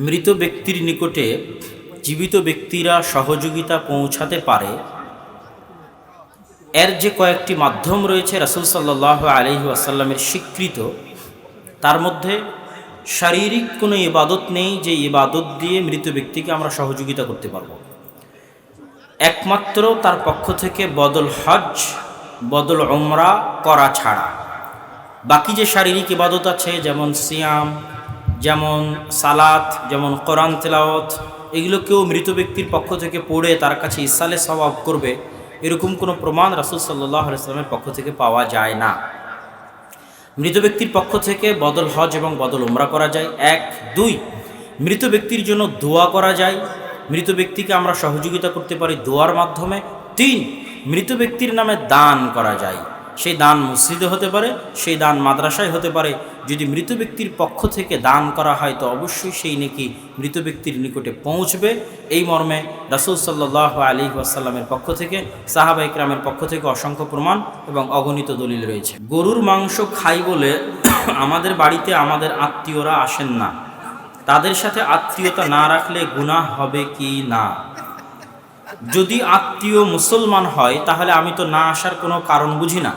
মৃত ব্যক্তির নিকটে জীবিত ব্যক্তিরা সহযোগিতা পৌঁছাতে পারে এর যে কয়েকটি মাধ্যম রয়েছে রাসূল সাল্লাল্লাহু আলাইহি ওয়াসাল্লামের স্বীকৃত, তার মধ্যে শারীরিক কোনো ইবাদত নেই যে ইবাদত দিয়ে মৃত ব্যক্তিকে আমরা সহযোগিতা করতে পারব। একমাত্র তার পক্ষ থেকে বদল হজ, বদল উমরা করা ছাড়া বাকি যে শারীরিক ইবাদত আছে, যেমন সিয়াম, যেমন সালাত, যেমন কোরআন তেলাওয়াত, এগুলো কেউ মৃত ব্যক্তির পক্ষ থেকে পড়ে তার কাছে ইসালে সওয়াব করবে, এরকম কোনো প্রমাণ রাসূল সাল্লাল্লাহু আলাইহি ওয়াসাল্লামের পক্ষ থেকে পাওয়া যায় না। মৃত ব্যক্তির পক্ষ থেকে বদল হজ এবং বদল উমরা করা যায়, 1। 2, মৃত ব্যক্তির জন্য দোয়া করা যায়, মৃত ব্যক্তিকে আমরা সহযোগিতা করতে পারি দোয়ার মাধ্যমে। 3, মৃত ব্যক্তির নামে দান করা যায়, সেই দান মসজিদে হতে পারে, সেই দান মাদ্রাসায় হতে পারে। যদি মৃত ব্যক্তির পক্ষ থেকে দান করা হয় তো অবশ্যই সেই নেকি মৃত ব্যক্তির নিকটে পৌঁছবে। এই মর্মে রাসূল সাল্লাল্লাহু আলাইহি ওয়াসাল্লামের পক্ষ থেকে, সাহাবা ইকরামের পক্ষ থেকে অসংখ্য প্রমাণ এবং অগণিত দলিল রয়েছে। গরুর মাংস খাই বলে আমাদের বাড়িতে আমাদের আত্মীয়রা আসেন না, তাদের সাথে আত্মীয়তা না রাখলে গুনাহ হবে কি না? যদি আত্মীয় মুসলমান হয় তাহলে আমি তো না আসার কোনো কারণ বুঝি না।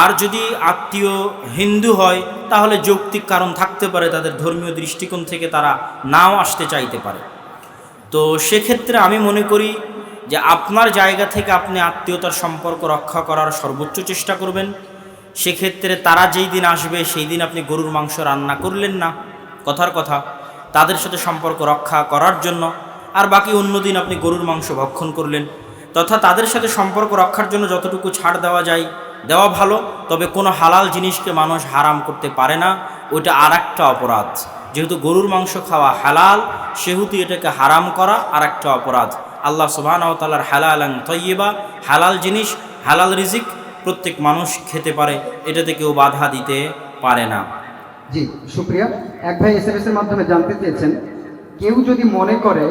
আর যদি আত্মীয় হিন্দু হয় তাহলে যৌক্তিক কারণ থাকতে পারে, তাদের ধর্মীয় দৃষ্টিকোণ থেকে তারা নাও আসতে চাইতে পারে। তো সেক্ষেত্রে আমি মনে করি যে আপনার জায়গা থেকে আপনি আত্মীয়তার সম্পর্ক রক্ষা করার সর্বোচ্চ চেষ্টা করবেন। সেক্ষেত্রে তারা যেই দিন আসবে সেই দিন আপনি গরুর মাংস রান্না করলেন না, কথার কথা, তাদের সাথে সম্পর্ক রক্ষা করার জন্য। আর বাকি অন্য দিন আপনি গরুর মাংস ভক্ষণ করলেন, তথা তাদের সাথে সম্পর্ক রক্ষার জন্য যতটুকু ছাড় দেওয়া যায় দেওয়া ভালো। তবে কোনো হালাল জিনিসকে মানুষ হারাম করতে পারে না, ওইটা আর একটা অপরাধ। যেহেতু গরুর মাংস খাওয়া হালাল, সেহেতু এটাকে হারাম করা আর একটা অপরাধ। আল্লাহ সুবহানাহু ওয়া তাআলার হালালান তাইয়্যিবা, হালাল জিনিস, হালাল রিজিক প্রত্যেক মানুষ খেতে পারে, এটাতে কেউ বাধা দিতে পারে না। জি শুক্রিয়া। এক ভাই এসএমএস এর মাধ্যমে জানতে চেয়েছেন, কেউ যদি মনে করে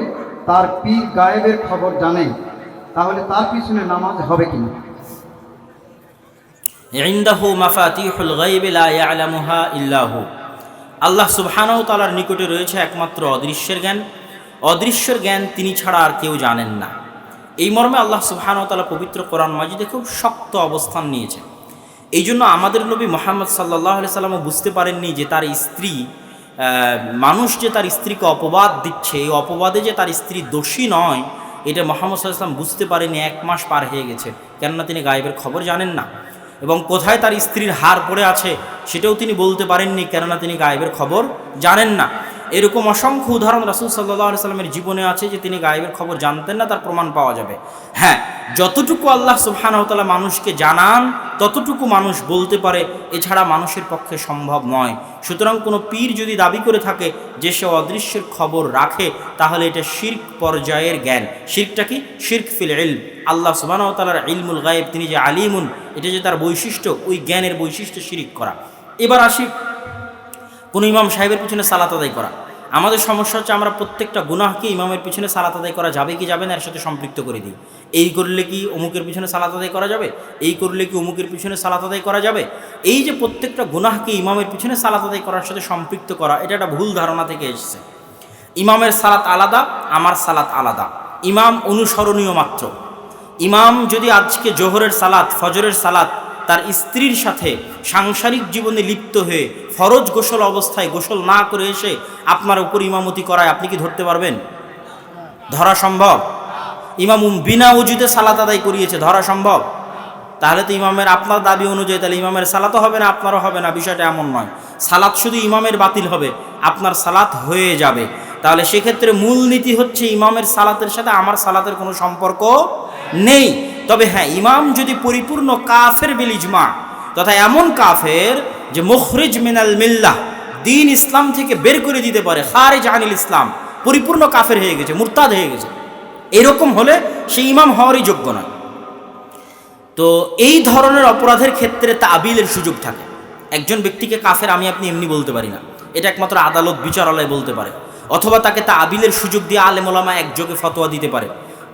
তার পীর গায়েবের খবর জানে তাহলে তার পিছনে নামাজ হবে কিনা? ইনদাহু মাফাতিহুল গায়বি লা ইয়ালামুহা ইল্লা হু, আল্লাহ সুবহানাহু ওয়া তাআলার নিকটে রয়েছে একমাত্র অদৃশ্যের জ্ঞান। অদৃশ্যের জ্ঞান তিনি ছাড়া আর কেউ জানেন না। এই মর্মে আল্লাহ সুবহানাহু ওয়া তাআলা পবিত্র কোরআন মাজিদে খুব শক্ত অবস্থান নিয়েছেন। এই জন্য আমাদের নবী মুহাম্মদ সাল্লাল্লাহু আলাইহি সাল্লামও বুঝতে পারেননি যে তার স্ত্রী, মানুষ যে তার স্ত্রীকে অপবাদ দিচ্ছে, এই অপবাদে যে তার স্ত্রী দোষী নয়, এটা মুহাম্মদ সাল্লাল্লাহু আলাইহি সাল্লাম বুঝতে পারেনি। 1 মাস পার হয়ে গেছে, কেননা তিনি গায়েবের খবর জানেন না। এবং কোথায় তার স্ত্রীর হার পড়ে আছে সেটাও তিনি বলতে পারেননি, কেননা তিনি গায়েবের খবর জানেন না। এরকম অসংখ্য উদাহরণ রাসূল সাল্লাল্লাহু আলাইহি সাল্লামের জীবনে আছে যে তিনি গায়েবের খবর জানতেন না, তার প্রমাণ পাওয়া যাবে। হ্যাঁ, যতটুকু আল্লাহ সুবহানাহু ওয়া তাআলা মানুষকে জানান ততটুকু মানুষ বলতে পারে, এছাড়া মানুষের পক্ষে সম্ভব নয়। সুতরাং কোনো পীর যদি দাবি করে থাকে যে সে অদৃশ্যের খবর রাখে, তাহলে এটা শিরক পর্যায়ের জ্ঞান। শিরকটা কি? শিরক ফিল ইলম। আল্লাহ সুবহানাহু ওয়া তাআলার ইলমুল গায়েব, তিনি যে আলিমুন, এটা যে তার বৈশিষ্ট্য, ওই জ্ঞানের বৈশিষ্ট্য শিরক করা। এবার আসি কোনো ইমাম সাহেবের পিছনে সালাত আদায় করা। আমাদের সমস্যা হচ্ছে আমরা প্রত্যেকটা গুনাহকে ইমামের পিছনে সালাত আদায় করা যাবে কি যাবে না এর সাথে সম্পৃক্ত করে দিই। এই করলে কি অমুকের পিছনে সালাত আদায় করা যাবে, এই করলে কি অমুকের পিছনে সালাত আদায় করা যাবে। এই যে প্রত্যেকটা গুনাহকে ইমামের পিছনে সালাত আদায় করার সাথে সম্পৃক্ত করা, এটা একটা ভুল ধারণা থেকে এসেছে। ইমামের সালাত আলাদা, আমার সালাত আলাদা। ইমাম অনুসরণীয় মাত্র। ইমাম যদি আজকে জোহরের সালাত, ফজরের সালাত তার স্ত্রীর সাথে সাংসারিক জীবনে লিপ্ত হয়ে ফরজ গোসল অবস্থায় গোসল না করে এসে আপনার উপর ইমামতি করায়, আপনি কি ধরতে পারবেন? ধরা সম্ভব? ইমাম বিনা ওযুতে সালাত আদায় করিয়েছে, ধরা সম্ভব? তাহলে তো ইমামের, আপনার দাবি অনুযায়ী তাহলে ইমামের সালাতও হবে না, আপনারও হবে না। বিষয়টা এমন নয়, সালাত শুধু ইমামের বাতিল হবে, আপনার সালাত হয়ে যাবে। তাহলে সেক্ষেত্রে মূল নীতি হচ্ছে ইমামের সালাতের সাথে আমার সালাতের কোনো সম্পর্ক নেই। তবে হ্যাঁ, ইমাম যদি পরিপূর্ণ কাফের বিল ইজমা, তথা এমন কাফের যে মুখরিজ মিনাল মিল্লাহ, দিন ইসলাম থেকে বের করে দিতে পারে, খারিজ আনিল ইসলাম, পরিপূর্ণ কাফের হয়ে গেছে, মুরতাদ হয়ে গেছে, এরকম হলে সে ইমাম হওয়ারই যোগ্য নয়। তো এই ধরনের অপরাধের ক্ষেত্রে তাবিলের সুযোগ থাকে। একজন ব্যক্তিকে কাফের আমি আপনি এমনি বলতে পারি না, এটা একমাত্র আদালত বিচারালয় বলতে পারে। অথবা তাকে তাবিলের সুযোগ দিয়ে আলেম ওলামা একযোগে ফতোয়া দিতে পারে।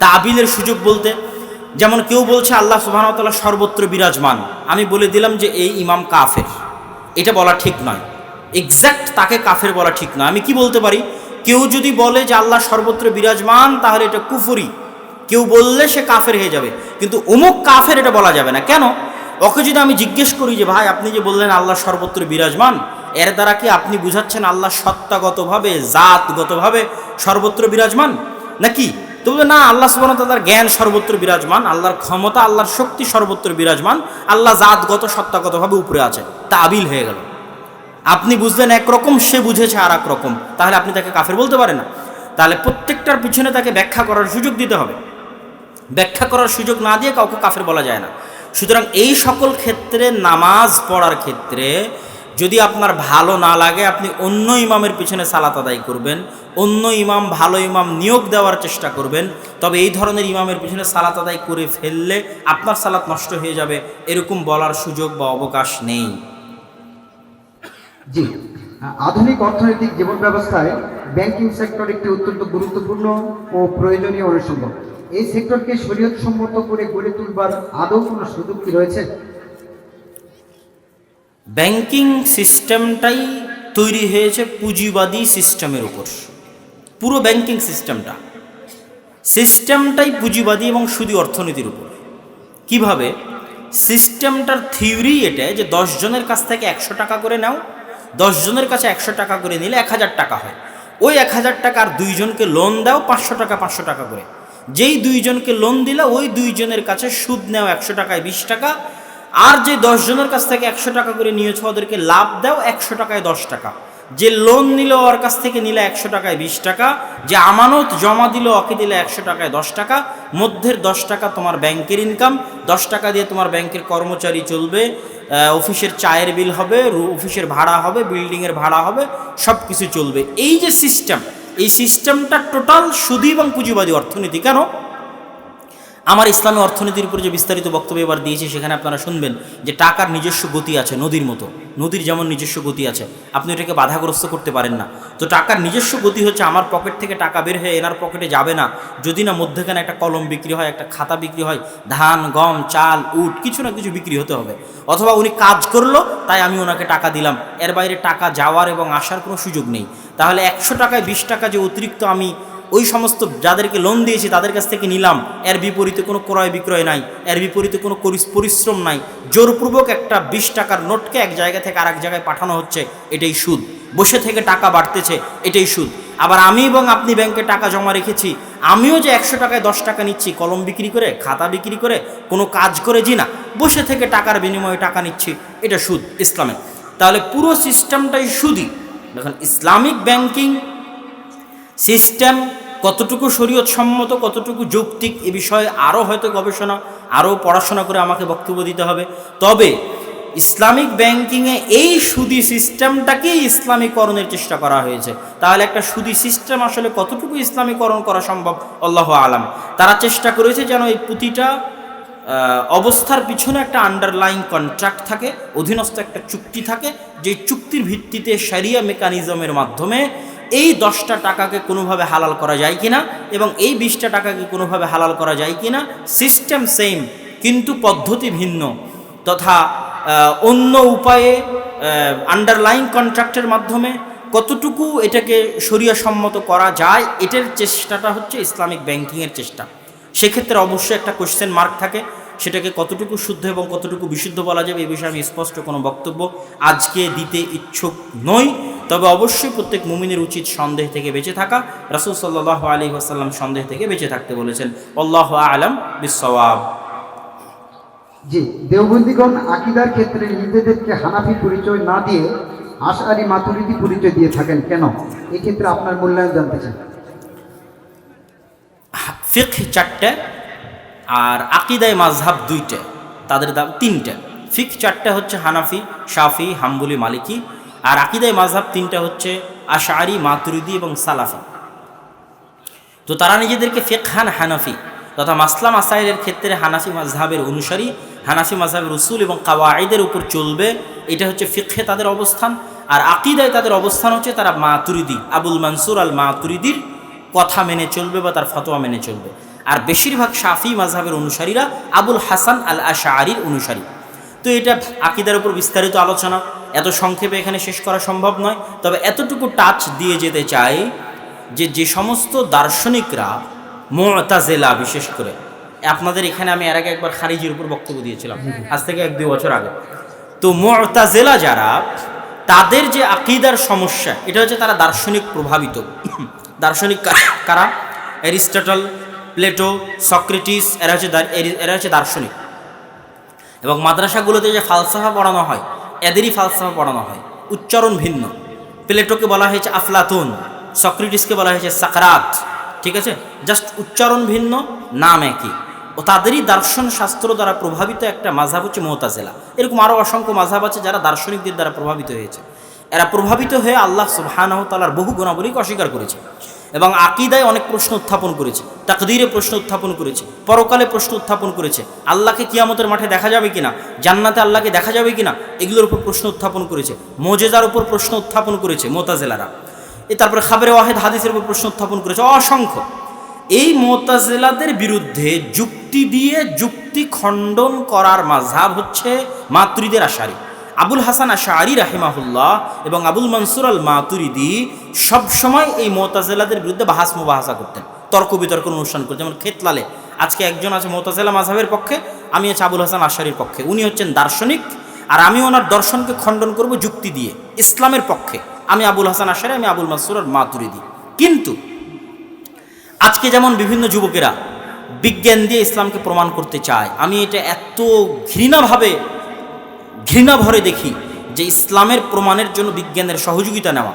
তাবিলের সুযোগ বলতে, যেমন কেউ বলছে আল্লাহ সুবহানাহু ওয়া তাআলা সর্বত্র বিরাজমান, আমি বলে দিলাম যে এই ইমাম কাফের, এটা বলা ঠিক নয়। এক্স্যাক্ট তাকে কাফের বলা ঠিক না। আমি কি বলতে পারি, কেউ যদি বলে যে আল্লাহ সর্বত্র বিরাজমান তাহলে এটা কুফরি, কেউ বললে সে কাফের হয়ে যাবে, কিন্তু অমুক কাফের এটা বলা যাবে না। কেন? ওকে যদি আমি জিজ্ঞেস করি যে ভাই আপনি যে বললেন আল্লাহ সর্বত্র বিরাজমান, এর দ্বারা কি আপনি বুঝাচ্ছেন আল্লাহ সত্তাগতভাবে জাতগতভাবে সর্বত্র বিরাজমান নাকি? তো বলবে না, আল্লাহ সুবহানাহু ওয়া তাআলার জ্ঞান সর্বত্র বিরাজমান, আল্লাহর ক্ষমতা আল্লাহর শক্তি সর্বত্র বিরাজমান, আল্লাহ জাতগত সত্তাগতভাবে উপরে আছে। তাবিল হয়ে গেল। আপনি বুঝলেন একরকম, সে বুঝেছে আর এক রকম, তাহলে আপনি তাকে কাফের বলতে পারেন না। তাহলে প্রত্যেকটার পিছনে তাকে ব্যাখ্যা করার সুযোগ দিতে হবে। ব্যাখ্যা করার সুযোগ না দিয়ে কাউকে কাফের বলা যায় না। সুতরাং এই সকল ক্ষেত্রে, নামাজ পড়ার ক্ষেত্রে যদি আপনার ভালো না লাগে, আপনি অন্য ইমামের পিছনে সালাত আদায় করবেন, অন্য ইমাম, ভালো ইমাম নিয়োগ দেওয়ার চেষ্টা করবেন। তবে এই ধরনের ইমামের পিছনে সালাত আদায় করে ফেললে আপনার সালাত নষ্ট হয়ে যাবে, এরকম বলার সুযোগ বা অবকাশ নেই। জি, আধুনিক অর্থনৈতিক জীবন ব্যবস্থায় ব্যাংকিং সেক্টর একটি অত্যন্ত গুরুত্বপূর্ণ ও প্রয়োজনীয় অনুষঙ্গ। এই সেক্টরকে শরীয়ত সম্মত করে গড়ে তুলবার আদৌ কোনো সুযোগ কি রয়েছে? ব্যাংকিং সিস্টেমটাই তৈরি হয়েছে পুঁজিবাদী সিস্টেমের উপর। পুরো ব্যাংকিং সিস্টেমটাই পুঁজিবাদী এবং সুদী অর্থনীতির উপর। কিভাবে? সিস্টেমটার থিওরি এটা যে 10 জনের কাছ থেকে 100 টাকা করে নাও, 10 জনের কাছে 100 টাকা করে নিলে 1000 টাকা হয়। ওই 1000 টাকার 2 জনকে লোন দাও 500 টাকা 500 টাকা করে। যেই 2 জনকে লোন দিলে ওই 2 জনের কাছে সুদ নেও 100 টাকায় 20 টাকা, আর যে 10 জনের কাছ থেকে 100 টাকা করে নিয়েছ ওদেরকে লাভ দাও 100 টাকায় 10 টাকা। যে লোন নিল ওর কাছ থেকে নিলে 100 টাকায় 20 টাকা, যে আমানত জমা দিল ওকে দিলে 100 টাকায় 10 টাকা, মধ্যের 10 টাকা তোমার ব্যাংকের ইনকাম, 10 টাকা দিয়ে তোমার ব্যাংকের কর্মচারী চলবে, অফিসের চায়ের বিল হবে, অফিসের ভাড়া হবে, বিল্ডিংয়ের ভাড়া হবে, সব কিছু চলবে। এই যে সিস্টেম, এই সিস্টেমটা টোটাল সুদী এবং পুঁজিবাদী অর্থনীতি। কেন? আমার ইসলামী অর্থনীতির উপর যে বিস্তারিত বক্তব্য এবার দিয়েছি সেখানে আপনারা শুনবেন যে টাকার নিজস্ব গতি আছে, নদীর মতো। নদীর যেমন নিজস্ব গতি আছে, আপনি এটাকে বাধাগ্রস্ত করতে পারেন না। তো টাকার নিজস্ব গতি হচ্ছে আমার পকেট থেকে টাকা বের হয়ে এনার পকেটে যাবে না যদি না মধ্যখানে একটা কলম বিক্রি হয়, একটা খাতা বিক্রি হয়, ধান, গম, চাল, উট কিছু না কিছু বিক্রি হতে হবে। অথবা উনি কাজ করলো তাই আমি ওনাকে টাকা দিলাম, এর বাইরে টাকা যাওয়ার এবং আসার কোনো সুযোগ নেই। তাহলে 100 টাকায় 20 টাকা যে অতিরিক্ত আমি ওই সমস্ত যাদেরকে লোন দিয়েছি তাদের কাছ থেকে নিলাম, এর বিপরীতে কোনো ক্রয় বিক্রয় নাই, এর বিপরীতে কোনো পরিশ্রম নাই, জোরপূর্বক একটা 20 টাকার নোটকে এক জায়গা থেকে আরেক জায়গায় পাঠানো হচ্ছে, এটাই সুদ। বসে থেকে টাকা বাড়তেছে, এটাই সুদ। আবার আমি এবং আপনি ব্যাংকে টাকা জমা রেখেছি, আমিও যে 100 টাকায় 10 টাকা নিচ্ছি কলম বিক্রি করে, খাতা বিক্রি করে, কোনো কাজ করে, জি না, বসে থেকে টাকার বিনিময়ে টাকা নিচ্ছি, এটা সুদ ইসলামে। তাহলে পুরো সিস্টেমটাই সুদী। দেখুন ইসলামিক ব্যাংকিং সিস্টেম কতটুকু শরীয়ত সম্মত, কতটুকু যৌক্তিক, এ বিষয়ে আরও হয়তো গবেষণা, আরও পড়াশোনা করে আমাকে বক্তব্য দিতে হবে। তবে ইসলামিক ব্যাংকিংয়ে এই সুদী সিস্টেমটাকেই ইসলামীকরণের চেষ্টা করা হয়েছে। তাহলে একটা সুদী সিস্টেম আসলে কতটুকু ইসলামীকরণ করা সম্ভব আল্লাহু আলাম। তারা চেষ্টা করেছে যেন এই প্রতিটা অবস্থার পিছনে একটা আন্ডারলাইং কন্ট্রাক্ট থাকে, অধীনস্থ একটা চুক্তি থাকে, যে চুক্তির ভিত্তিতে শরিয়া মেকানিজমের মাধ্যমে এই 10টা টাকাকে কোনোভাবে হালাল করা যায় কিনা এবং এই 20টা টাকাকে কোনোভাবে হালাল করা যায় কিনা। সিস্টেম সেম কিন্তু পদ্ধতি ভিন্ন, তথা অন্য উপায়ে আন্ডারলাইং কন্ট্রাক্টের মাধ্যমে কতটুকু এটাকে শরিয়া সম্মত করা যায়, এটার চেষ্টাটা হচ্ছে ইসলামিক ব্যাংকিংয়ের চেষ্টা। সেক্ষেত্রে অবশ্যই একটা কোশ্চেন মার্ক থাকে, সেটাকে কতটুকু শুদ্ধ এবং কতটুকু বিশুদ্ধ বলা যাবে এই বিষয়ে আমি স্পষ্ট কোনো বক্তব্য আজকে দিতে ইচ্ছুক নই। তবে অবশ্যই প্রত্যেক মুমিনের উচিত সন্দেহ থেকে বেঁচে থাকা। রাসূল সাল্লাল্লাহু আলাইহি ওয়াসাল্লাম সন্দেহ থেকে বেঁচে থাকতে বলেছেন। আল্লাহু আ'লাম বিস-সাওয়াব। জি, দেওবন্দীগণ আকীদার ক্ষেত্রে নিজেদেরকে হানাফি পরিচয় না দিয়ে আশআরী মাতুরিদি পরিচয় দিয়ে থাকেন কেন? এই ক্ষেত্রে আপনার মূল্যায়ন জানতে চাই। ফিকহ 4টে আর আকীদায়ে মাযহাব 2টে, তাদের দাম 3টে। ফিকহ 4টে হচ্ছে হানাফি, শাফি, হাম্বলি, মালিকি, আর আকীদায়ে মাযহাব 3টে হচ্ছে আশআরী, মাতুরিদি এবং সালাফি। তো তারা নিজেদেরকে ফিকহান হানাফি তথা মাসলা মাসাইলের ক্ষেত্রে হানাফি মাযহাবের অনুসারী, হানাফি মাযহাবের উসুল এবং কাওয়াইদের উপর চলবে, এটা হচ্ছে ফিকহে তাদের অবস্থান। আর আকীদায় তাদের অবস্থান হচ্ছে তারা মাতুরিদি, আবুল মানসুর আল মাতুরিদির কথা মেনে চলবে বা তার ফতোয়া মেনে চলবে। আর বেশিরভাগ শাফি মাযহাবের অনুসারীরা আবুল হাসান আল আশআরীর অনুসারী। তো এটা আকীদার উপর বিস্তারিত আলোচনা। এত সংক্ষেপে এখানে শেষ করা সম্ভব নয়, তবে এতটুকু টাচ দিয়ে যেতে চাই যে সমস্ত দার্শনিকরা মুতাজিলা, বিশেষ করে আপনাদের এখানে আমি এর আগে একবার খারিজির উপর বক্তব্য দিয়েছিলাম, আজ থেকে 1-2 বছর আগে। তো মুতাজিলা যারা, তাদের যে আকীদার সমস্যা, এটা হচ্ছে তারা দার্শনিক প্রভাবিত। দার্শনিক কারা? অ্যারিস্টটল, প্লেটো, সক্রেটিস, এরা হচ্ছে দার্শনিক। এবং মাদ্রাসাগুলোতে যে ফালসাফা পড়ানো হয়, এদেরই ফালসাফা পড়ানো হয়, উচ্চারণ ভিন্ন। প্লেটোকে বলা হয়েছে আফলাতুন, সক্রেটিসকে বলা হয়েছে সাকরাত, ঠিক আছে? জাস্ট উচ্চারণ ভিন্ন, নাম একই। ও তাদেরই দর্শন শাস্ত্র দ্বারা প্রভাবিত একটা মাযহাব হচ্ছে মুতাজিলা। এরকম আরও অসংখ্য মাযহাব আছে যারা দার্শনিকদের দ্বারা প্রভাবিত হয়েছে। এরা প্রভাবিত হয়ে আল্লাহ সুবহানাহু ওয়া তাআলার বহু গুণাবলীকে অস্বীকার করেছে এবং আকীদায় অনেক প্রশ্ন উত্থাপন করেছে, তাকদীরে প্রশ্ন উত্থাপন করেছে, পরকালে প্রশ্ন উত্থাপন করেছে, আল্লাহকে কিয়ামতের মাঠে দেখা যাবে কিনা, জান্নাতে আল্লাহকে দেখা যাবে কিনা, এগুলোর উপর প্রশ্ন উত্থাপন করেছে, মুজিজার উপর প্রশ্ন উত্থাপন করেছে মুতাজিলারা। তারপরে খাবরে ওয়াহিদ, হাদিসের উপর প্রশ্ন উত্থাপন করেছে অসংখ্য। এই মুতাজিলাদের বিরুদ্ধে যুক্তি দিয়ে যুক্তি খণ্ডন করার মাযহাব হচ্ছে মাতুরিদের আশারি। আবুল হাসান আশআরী রাহিমাহুল্লাহ এবং আবুল মনসুর আল মাতুরিদি সবসময় এই মুতাজিলাদের বিরুদ্ধে বাহাস মুবাহাসা করতেন, তর্ক বিতর্ক অনুষ্ঠান করতেন। যেমন খেতলালে আজকে একজন আছে মুতাজিলা মাযহাবের পক্ষে, আমি আছি আবুল হাসান আশআরীর পক্ষে। উনি হচ্ছেন দার্শনিক, আর আমি ওনার দর্শনকে খণ্ডন করব যুক্তি দিয়ে, ইসলামের পক্ষে। আমি আবুল হাসান আশআরী, আমি আবুল মনসুর আল মাতুরিদি। কিন্তু আজকে যেমন বিভিন্ন যুবকেরা বিজ্ঞান দিয়ে ইসলামকে প্রমাণ করতে চায়, আমি এটা এত ঘৃণা ভরে দেখি যে ইসলামের প্রমাণের জন্য বিজ্ঞানের সহযোগিতা নেওয়া,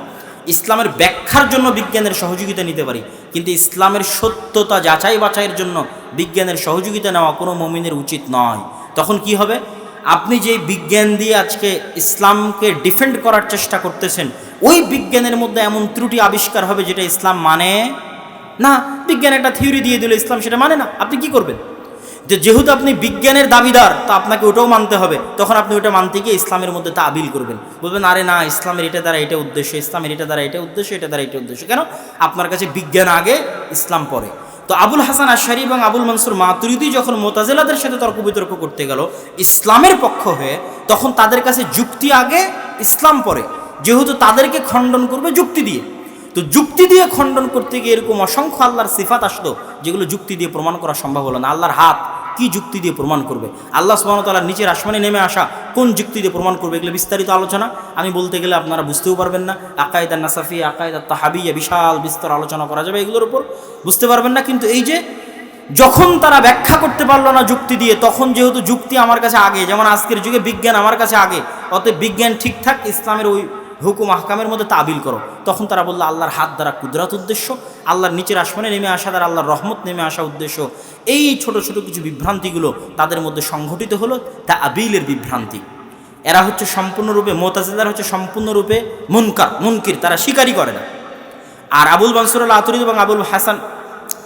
ইসলামের ব্যাখ্যার জন্য বিজ্ঞানের সহযোগিতা নিতে পারি, কিন্তু ইসলামের সত্যতা যাচাই বাছাইয়ের জন্য বিজ্ঞানের সহযোগিতা নেওয়া কোনো মুমিনের উচিত নয়। তখন কি হবে? আপনি যে বিজ্ঞান দিয়ে আজকে ইসলামকে ডিফেন্ড করার চেষ্টা করতেছেন, ওই বিজ্ঞানের মধ্যে এমন ত্রুটি আবিষ্কার হবে যেটা ইসলাম মানে না। বিজ্ঞান একটা থিওরি দিয়ে দিল, ইসলাম সেটা মানে না। আপনি কি করবেন? যেহেতু আপনি বিজ্ঞানের দাবিদার, তা আপনাকে ওটাও মানতে হবে। তখন আপনি ওটা মানতে গিয়ে ইসলামের মধ্যে তাবিল করবেন, বলবেন আরে না, ইসলামের এটা দ্বারা এটা উদ্দেশ্য, ইসলামের এটা দ্বারা এটা উদ্দেশ্য, এটা দ্বারা এটা উদ্দেশ্য। কেন? আপনার কাছে বিজ্ঞান আগে, ইসলাম পরে। তো আবুল হাসান আশআরী এবং আবুল মনসুর মাতুরিদি যখন মুতাজিলাদের সাথে তর্ক বিতর্ক করতে গেল ইসলামের পক্ষ হয়ে, তখন তাদের কাছে যুক্তি আগে, ইসলাম পরে, যেহেতু তাদেরকে খণ্ডন করবে যুক্তি দিয়ে। তো যুক্তি দিয়ে খণ্ডন করতে গিয়ে এরকম অসংখ্য আল্লাহর সিফাত আসলো যেগুলো যুক্তি দিয়ে প্রমাণ করা সম্ভব হলো না। আল্লাহর হাত কি যুক্তি দিয়ে প্রমাণ করবে? আল্লাহ সুবহানাহু ওয়া তাআলার নিচের আসমানে নেমে আসা কোন যুক্তি দিয়ে প্রমাণ করবে? এগুলো বিস্তারিত আলোচনা, আমি বলতে গেলে আপনারা বুঝতেও পারবেন না। আকায়েদ নাসাফি, আকায়েদ তাহাবিয়া, বিশাল বিস্তর আলোচনা করা যাবে এগুলোর উপর, বুঝতে পারবেন না। কিন্তু এই যে যখন তারা ব্যাখ্যা করতে পারলো না যুক্তি দিয়ে, তখন যেহেতু যুক্তি আমার কাছে আগে, যেমন আজকের যুগে বিজ্ঞান আমার কাছে আগে, অতএব বিজ্ঞান ঠিকঠাক, ইসলামের ওই হুকুম আহকামের মধ্যে তাবিল করো। তখন তারা বললো আল্লাহর হাত দ্বারা কুদরত উদ্দেশ্য, আল্লাহর নিচের আসমানে নেমে আসা দ্বারা আল্লাহর রহমত নেমে আসা উদ্দেশ্য। এই ছোট ছোট কিছু বিভ্রান্তিগুলো তাদের মধ্যে সংঘটিত হলো তাবিলের বিভ্রান্তি। এরা হচ্ছে সম্পূর্ণরূপে, মুতাজিলারা হচ্ছে সম্পূর্ণরূপে মুনকির, তারা স্বীকারই করে না। আর আবুল মনসুর আল মাতুরিদি এবং আবুল হাসান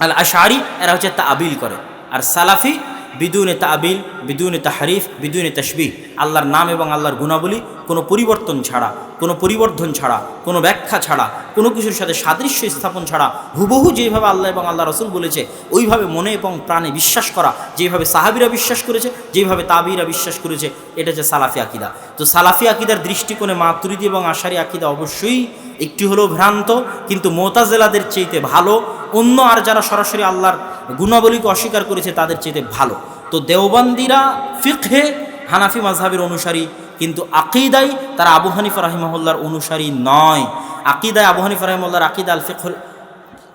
আল আশআরী এরা হচ্ছে তাবিল করে। আর সালাফি বিদুনে তাবিল, বিদুনে তাহরিফ, বিদুনে তাশবিহ, আল্লাহর নাম এবং আল্লাহর গুণাবলী কোনো পরিবর্তন ছাড়া, কোনো পরিবর্ধন ছাড়া, কোনো ব্যাখ্যা ছাড়া, কোনো কিছুর সাথে সাদৃশ্য স্থাপন ছাড়া হুবহু যেভাবে আল্লাহ এবং আল্লাহ রসুল বলেছে ওইভাবে মনে এবং প্রাণে বিশ্বাস করা, যেভাবে সাহাবীরা বিশ্বাস করেছে, যেভাবে তাবিরা বিশ্বাস করেছে, এটা হচ্ছে সালাফি আকিদা। তো সালাফি আকিদার দৃষ্টিকোণে মাতুরিদি এবং আশারি আকিদা অবশ্যই একটি হলেও ভ্রান্ত, কিন্তু মুতাজিলাদের চাইতে ভালো। অন্য আর যারা সরাসরি আল্লাহর গুণাবলীকে অস্বীকার করেছে তাদের চাইতে ভালো। তো দেওবন্দিরা ফিকহে হানাফি মাযহাবের অনুসারী, কিন্তু আকিদায় তারা আবু হানিফা রাহিমাহুল্লাহর অনুসারী নয়। আকিদায় আবু হানিফা রাহিমাহুল্লাহর আকিদা আল ফিকহুল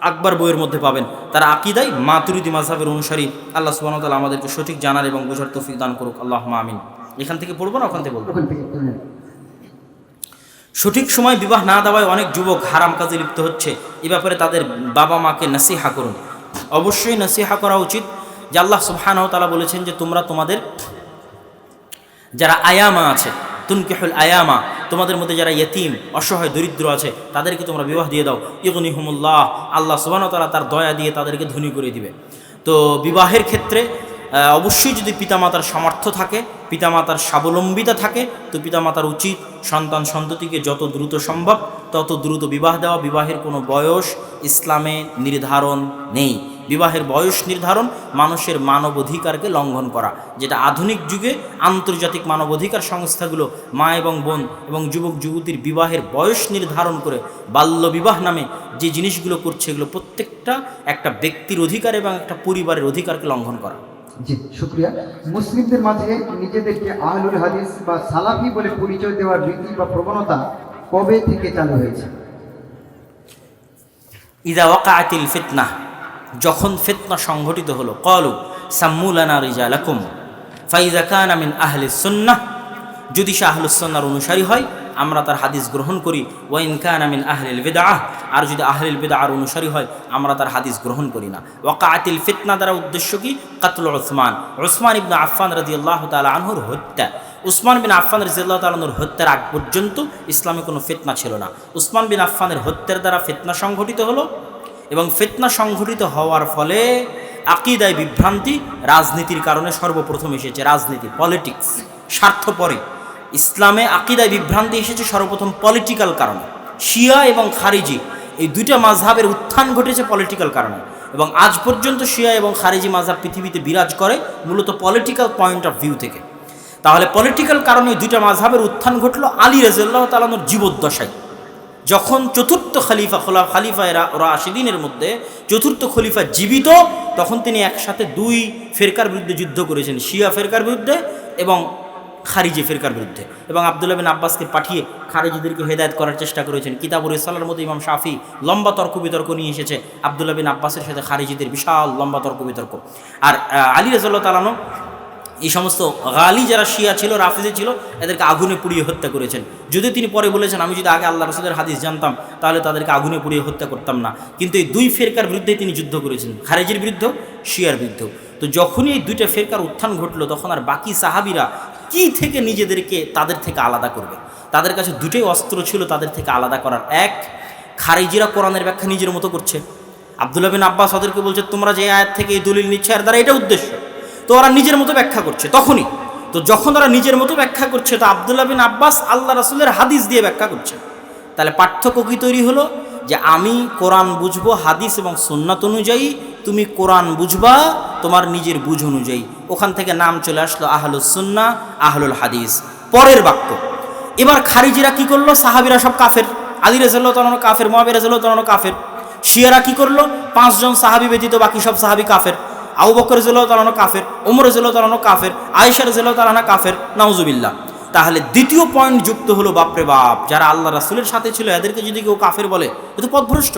আকবর বইয়ের মধ্যে পাবেন, তারা আকিদায় মাতুরিদি মাযহাবের অনুসারী। আল্লাহ সুবহানাহু ওয়া তাআলা আমাদেরকে সঠিক জানার এবং বোঝার তৌফিক দান করুক। আল্লাহুম্মা আমিন। এখান থেকে পড়বো না ওখান থেকে বলবো? সঠিক সময় বিবাহ না দেওয়ায় অনেক যুবক হারাম কাজে লিপ্ত হচ্ছে, এ ব্যাপারে তাদের বাবা মাকে নসিহা করুন। অবশ্যই নসিহা করা উচিত। যে আল্লাহ সুবহানাহু ওয়া তাআলা বলেছেন যে তোমরা তোমাদের যারা আয়ামা আছে, তুনকিহুল আয়ামা, তোমাদের মধ্যে যারা ইয়েতিম, অসহায়, দরিদ্র আছে তাদেরকে তোমরা বিবাহ দিয়ে দাও। ইগনিহুমুল্লাহ, আল্লাহ সুবহানাহু ওয়া তাআলা তার দয়া দিয়ে তাদেরকে ধনী করে দিবে। তো বিবাহের ক্ষেত্রে অবশ্যই যদি পিতামাতার সামর্থ্য থাকে, পিতামাতার স্বাবলম্বিতা থাকে, তো পিতামাতার উচিত সন্তান সন্ততিকে যত দ্রুত সম্ভব তত দ্রুত বিবাহ দেওয়া। বিবাহের কোনো বয়স ইসলামে নির্ধারণ নেই। বিবাহের বয়স নির্ধারণ মানুষের মানবাধিকারকে লঙ্ঘন করা, যেটা আধুনিক যুগে আন্তর্জাতিক মানবাধিকার সংস্থাগুলো মা এবং বোন এবং যুবক যুবতীর বিবাহের বয়স নির্ধারণ করে বাল্যবিবাহ নামে যে জিনিসগুলো করছে, এগুলো প্রত্যেকটা একটা ব্যক্তির অধিকার এবং একটা পরিবারের অধিকারকে লঙ্ঘন করা। জি শুক্রিয়া। মুসলিমদের মাঝে নিজেদেরকে আহলুল হাদিস বা সালাফি বলে পরিচয় দেওয়ার রীতি বা প্রবণতা কবে থেকে চালু হয়েছে? ইদা ওয়াকাআতিল ফিতনা, যখন ফিতনা সংঘটিত হলো, ক্বালু সাম্মু লানা রিজালাকুম ফাইযা কানা মিন আহলিস সুন্নাহ, যদি সে আহলুস সুন্নাহর অনুসারী হয় আমরা তার হাদিস গ্রহণ করি, ওয়া ইন কানা মিন আহলিল বিদআহ, আর যদি আহলিল বিদআর অনুসারী হয় আমরা তার হাদিস গ্রহণ করি না। ওয়াকাআতিল ফিতনা দ্বারা উদ্দেশ্য কি? কাতল উসমান ইবনে আফফান রাদিয়াল্লাহু তাআলা আনহুর হত্যা। উসমান বিন আফফান রাদিয়াল্লাহু তাআলা আনহুর হত্যার আগ পর্যন্ত ইসলামে কোনো ফিতনা ছিল না। উসমান বিন আফফানের হত্যার দ্বারা ফিতনা সংঘটিত হলো, এবং ফিতনা সংঘটিত হওয়ার ফলে আকীদায় বিভ্রান্তি রাজনীতির কারণে সর্বপ্রথম এসেছে। রাজনীতি, পলিটিক্স, স্বার্থ পরে। ইসলামে আকীদায় বিভ্রান্তি এসেছে সর্বপ্রথম পলিটিক্যাল কারণে। শিয়া এবং খারিজি এই দুইটা মাযহাবের উত্থান ঘটেছে পলিটিক্যাল কারণে, এবং আজ পর্যন্ত শিয়া এবং খারিজি মাযহাব পৃথিবীতে বিরাজ করে মূলত পলিটিক্যাল পয়েন্ট অফ ভিউ থেকে। তাহলে পলিটিক্যাল কারণে দুইটা মাযহাবের উত্থান ঘটলো আলী রাদিয়াল্লাহু তাআলা আনহুর জীবদ্দশায়। যখন চতুর্থ খালিফা রাশিদিনের মধ্যে চতুর্থ খলিফা জীবিত, তখন তিনি একসাথে দুই ফেরকার বিরুদ্ধে যুদ্ধ করেছেন, শিয়া ফেরকার বিরুদ্ধে এবং খারিজি ফেরকার বিরুদ্ধে, এবং আব্দুল্লাহ বিন আব্বাসকে পাঠিয়ে খারিজিদেরকে হেদায়েত করার চেষ্টা করেছেন। কিতাবুর রিসালার মধ্যে ইমাম শাফি লম্বা তর্ক বিতর্ক নিয়ে এসেছে আব্দুল্লাহ বিন আব্বাসের সাথে খারিজিদের বিশাল লম্বা তর্ক বিতর্ক। আর আলী রাদিয়াল্লাহু তাআলা আনহু এই সমস্ত গালি যারা শিয়া ছিল, রাফিজি ছিল, এদেরকে আগুনে পুড়িয়ে হত্যা করেছেন। যদি তিনি পরে বলেছেন আমি যদি আগে আল্লাহ রাসূলের হাদিস জানতাম তাহলে তাদেরকে আগুনে পুড়িয়ে হত্যা করতাম না, কিন্তু এই দুই ফেরকার বিরুদ্ধে তিনি যুদ্ধ করেছেন, খারিজির বিরুদ্ধে, শিয়ার বিরুদ্ধে। তো যখনই এই দুইটা ফেরকার উত্থান ঘটলো তখন আর বাকি সাহাবিরা কি থেকে নিজেদেরকে তাদের থেকে আলাদা করবে? তাদের কাছে দুটোই অস্ত্র ছিল তাদের থেকে আলাদা করার। এক, খারিজিরা কোরআনের ব্যাখ্যা নিজের মতো করছে। আব্দুল্লাহ বিন আব্বাস ওদেরকে বলছে তোমরা যে আয়াত থেকে এই দলিল নিচ্ছে এর দ্বারা এটা উদ্দেশ্য, তো ওরা নিজের মতো ব্যাখ্যা করছে। তখনই তো যখন ওরা নিজের মতো ব্যাখ্যা করছে, তো আব্দুল্লাহ বিন আব্বাস আল্লাহ রাসূলের হাদিস দিয়ে ব্যাখ্যা করছে। তাহলে পার্থক্য কি তৈরি হলো? যে আমি কোরআন বুঝবো হাদিস এবং সুন্নাত অনুযায়ী, তুমি কোরআন বুঝবা তোমার নিজের বুঝ অনুযায়ী। ওখান থেকে নাম চলে আসলো আহলুস সুন্নাহ, আহলুল হাদিস। পরের বাক্য, এবার খারিজিরা কি করলো? সাহাবীরা সব কাফের, আলী রাদিয়াল্লাহু তাআলা কাফের, মুআবিয়া রাদিয়াল্লাহু তাআলা কাফের। শিয়ারা কি করলো? 5 জন সাহাবী ব্যতীত বাকি সব সাহাবী কাফের। আবু বকর রাদিয়াল্লাহু তাআলা কাফের, ওমর রাদিয়াল্লাহু তাআলা কাফের, আয়েশা রাদিয়াল্লাহু তাআলা কাফের, নাউজুবিল্লাহ। তাহলে দ্বিতীয় পয়েন্ট যুক্ত হলো, বাপরে বাপ, যারা আল্লাহ রাসূলের সাথে ছিল এদেরকে যদি কেউ কাফের বলে এ তো পথভ্রষ্ট।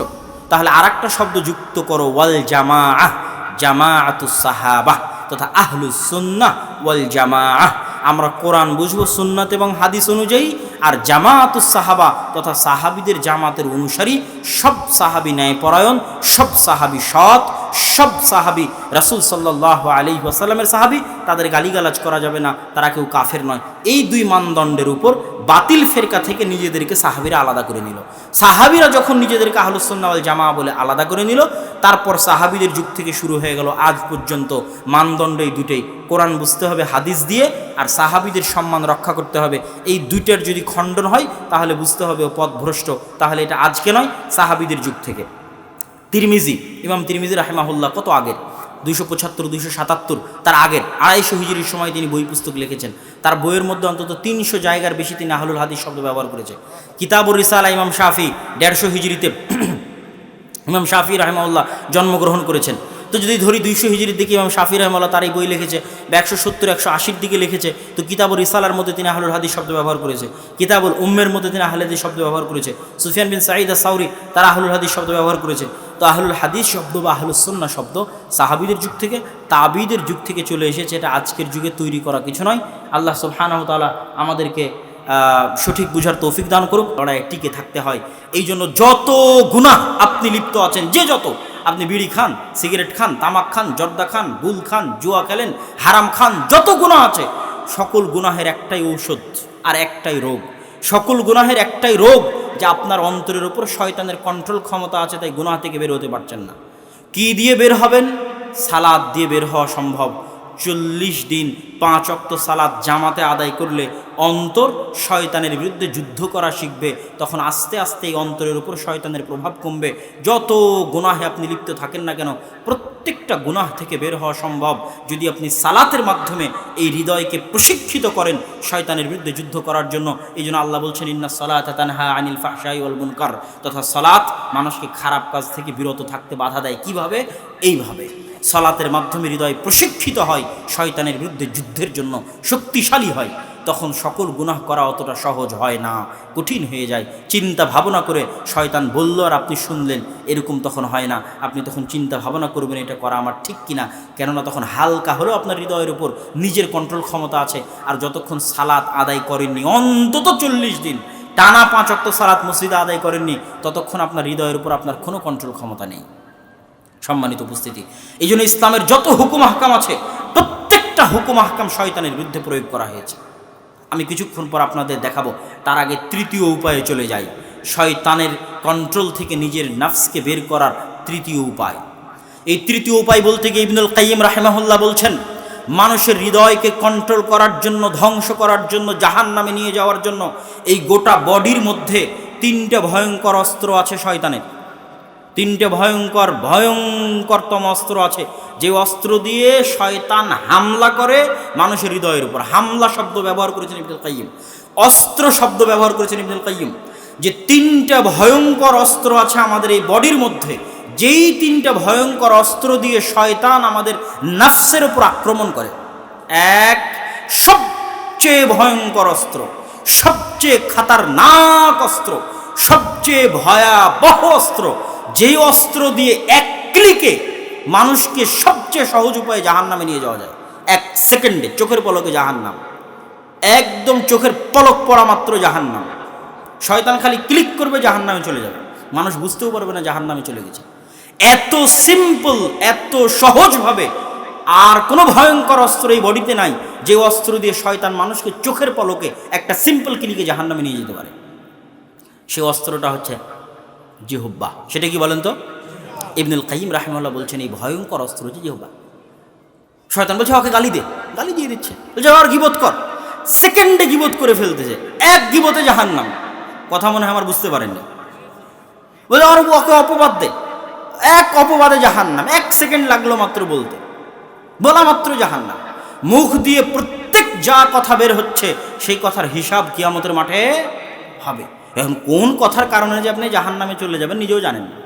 তাহলে আরেকটা শব্দ যুক্ত করো, ওয়াল জামাআহ, জামাআতুস সাহাবাহ তথা আহলুস সুন্নাহ ওয়াল জামাআহ। আমরা কোরআন বুঝবো সুন্নাত এবং হাদিস অনুযায়ী, আর জামাআতুস সাহাবা তথা সাহাবীদের জামাতের অনুসারী। সব সাহাবী ন্যায়পরায়ণ, সব সাহাবী সৎ, সব সাহাবী রাসূল সাল্লাল্লাহু আলাইহি ওয়াসাল্লামের সাহাবী, তাদের গালিগালাজ করা যাবে না, তারা কেউ কাফের নয়। এই দুই মানদণ্ডের উপর বাতিল ফেরকা থেকে নিজেদেরকে সাহাবীরা আলাদা করে নিল। সাহাবীরা যখন নিজেদেরকে আহলুস সুন্নাহ ওয়াল জামাআহ বলে আলাদা করে নিল, তারপর সাহাবীদের যুগ থেকে শুরু হয়ে গেল আজ পর্যন্ত মানদণ্ড এই দুটেই। কোরআন বুঝতে হবে হাদিস দিয়ে, আর সাহাবীদের সম্মান রক্ষা করতে হবে। এই দুইটার যদি খণ্ডন হয় তাহলে বুঝতে হবে ও পথভ্রষ্ট। তাহলে এটা আজকে নয়, সাহাবীদের যুগ থেকে। তিরমিজি, ইমাম তিরমিজি রাহিমাহুল্লাহ কত আগের, 275, 277, তার আগের 250 হিজরির সময় তিনি বই পুস্তক লিখেছেন। তার বইয়ের মধ্যে অন্তত 300 জায়গার বেশি তিনি আহলুল হাদিস শব্দ ব্যবহার করেছে। কিতাবুর রিসালা ইমাম শাফি 150 হিজরিতে ইমাম শাফি রাহিমাহুল্লাহ জন্মগ্রহণ করেছেন। তো যদি ধরি 200 হিজরির দিকে ইমাম শাফি রাহিমাহুল্লাহ তার এই বই লিখেছে, 170, 180 দিকে লিখেছে, তো কিতাবুর রিসালার মধ্যে তিনি আহলুল হাদিস শব্দ ব্যবহার করেছে। কিতাবুল উম্মের মধ্যে তিনি আহলুল হাদিস শব্দ ব্যবহার করেছে। সুফিয়ান বিন সাঈদ আস-সাউরি তারা আহলুল হাদিস শব্দ ব্যবহার করেছে। তো আহলুল হাদিস শব্দ বা আহলুস সুন্নাহ শব্দ সাহাবীদের যুগ থেকে, তাবিঈদের যুগ থেকে চলে এসেছে। এটা আজকের যুগে তৈরি করা কিছু নয়। আল্লাহ সুবহানাহু ওয়া তাআলা আমাদেরকে সঠিক বুঝার তৌফিক দান করুক। লড়াইয়ে টিকে থাকতে হয়। এই জন্য যত গুনাহ আপনি লিপ্ত আছেন, যে যত আপনি বিড়ি খান, সিগারেট খান, তামাক খান, জর্দা খান, গুল খান, জুয়া খেলেন, হারাম খান, যত গুনাহ আছে সকল গুনাহের একটাই ঔষধ আর একটাই রোগ। সকল গুনাহের একটাই রোগ যে আপনার অন্তরের উপর শয়তানের কন্ট্রোল ক্ষমতা আছে, তাই গুনাহ থেকে বের হতে পারছেন না। কি দিয়ে বের হবেন? সালাত দিয়ে বের হওয়া সম্ভব। 40 দিন 5 ওয়াক্ত সালাত জামাতে আদায় করলে অন্তর শয়তানের বিরুদ্ধে যুদ্ধ করা শিখবে। তখন আস্তে আস্তে এই অন্তরের উপর শয়তানের প্রভাব কমবে। যত গুনাহে আপনি লিপ্ত থাকেন না কেন, প্রত্যেক প্রত্যেকটা গুনাহ থেকে বের হওয়া সম্ভব যদি আপনি সালাতের মাধ্যমে এই হৃদয়কে প্রশিক্ষিত করেন শয়তানের বিরুদ্ধে যুদ্ধ করার জন্য। এই জন্য আল্লাহ বলছেন ইন্না সালাতা তানহা আনিল ফাহশাই ওয়াল মুনকার, তথা সালাত মানুষকে খারাপ কাজ থেকে বিরত থাকতে বাধা দেয়। কিভাবে? এইভাবে সালাতের মাধ্যমে হৃদয় প্রশিক্ষিত হয়, শয়তানের বিরুদ্ধে যুদ্ধের জন্য শক্তিশালী হয়। তখন সকল গুনাহ করা অতটা সহজ হয় না, কঠিন হয়ে যায়। চিন্তা ভাবনা করে শয়তান বলল আর আপনি শুনলেন, এরকম তখন হয় না। আপনি তখন চিন্তা ভাবনা করবেন এটা করা আমার ঠিক কিনা, কেননা তখন হালকা হলেও আপনার হৃদয়ের উপর নিজের কন্ট্রোল ক্ষমতা আছে। আর যতক্ষণ সালাত আদায় করেননি, অন্তত 40 দিন টানা 5 ওয়াক্ত সালাত মসজিদে আদায় করেননি, ততক্ষণ আপনার হৃদয়ের উপর আপনার কোনো কন্ট্রোল ক্ষমতা নেই। সম্মানিত উপস্থিতি, এই জন্য ইসলামের যত হুকুম আহকাম আছে প্রত্যেকটা হুকুম আহকাম শয়তানের বিরুদ্ধে প্রয়োগ করা হয়েছে। আমি কিছুক্ষণ পর আপনাদের দেখাবো। তার আগে তৃতীয় উপায়ে চলে যাই, শয়তানের কন্ট্রোল থেকে নিজের নফসকে বের করার তৃতীয় উপায়। এই তৃতীয় উপায় বলতে গিয়ে ইবনুল কাইয়িম রাহিমাহুল্লাহ বলছেন, মানুষের হৃদয়কে কন্ট্রোল করার জন্য, ধ্বংস করার জন্য, জাহান্নামে নিয়ে যাওয়ার জন্য এই গোটা বডির মধ্যে 3টে ভয়ঙ্কর অস্ত্র আছে শয়তানের। 3টে ভয়ঙ্করতম অস্ত্র আছে, যে অস্ত্র দিয়ে শয়তান হামলা করে মানুষের হৃদয়ের উপর। হামলা শব্দ ব্যবহার করেছেন ইবনুল কাইয়িম, অস্ত্র শব্দ ব্যবহার করেছেন ইবনুল কাইয়িম। যে 3টা ভয়ঙ্কর অস্ত্র আছে আমাদের এই বডির মধ্যে, যেই 3টা ভয়ঙ্কর অস্ত্র দিয়ে শয়তান আমাদের নফসের উপর আক্রমণ করে। এক, সবচেয়ে ভয়ঙ্কর অস্ত্র, সবচেয়ে খাতারনাক অস্ত্র, সবচেয়ে ভয়াবহ অস্ত্র, যেই অস্ত্র দিয়ে এক ক্লিকে মানুষকে সবচেয়ে সহজ উপায়ে জাহান্নামে নিয়ে যাওয়া যায়। 1 সেকেন্ডে, চোখের পলকে জাহান্নাম, একদম চোখের পলক পড়া মাত্র জাহান্নাম। শয়তান খালি ক্লিক করবে, জাহান্নামে চলে যাবে, মানুষ বুঝতেও পারবে না জাহান্নামে চলে গেছে। এত সিম্পল, এত সহজভাবে আর কোনো ভয়ঙ্কর অস্ত্র এই বডিতে নাই, যে অস্ত্র দিয়ে শয়তান মানুষকে চোখের পলকে একটা সিম্পল ক্লিকে জাহান্নামে নিয়ে যেতে পারে। সে অস্ত্রটা হচ্ছে জিহ্বা। সেটা কি বলেন তো? ইবনুল কাইয়িম রাহিমাহুল্লাহ বলছেন এই ভয়ঙ্কর অস্ত্র হচ্ছে জিহ্বা। শয়তান বলছে ওকে গালি দে, গালি দিয়ে দিচ্ছে, বলছে আর গীবত কর, সেকেন্ডে গীবত করে ফেলতেছে, এক গীবতে জাহান্নাম। কথা মনে হয় আমার বুঝতে পারেননি। বলে আর ওকে অপবাদ দে, এক অপবাদে জাহান্নাম। 1 সেকেন্ড লাগলো মাত্র বলতে, বলা মাত্র জাহান্নাম। মুখ দিয়ে প্রত্যেক যা কথা বের হচ্ছে সেই কথার হিসাব কিয়ামতের মাঠে হবে। এখন কোন কথার কারণে যে আপনি জাহান্নামে চলে যাবেন নিজেও জানেন না।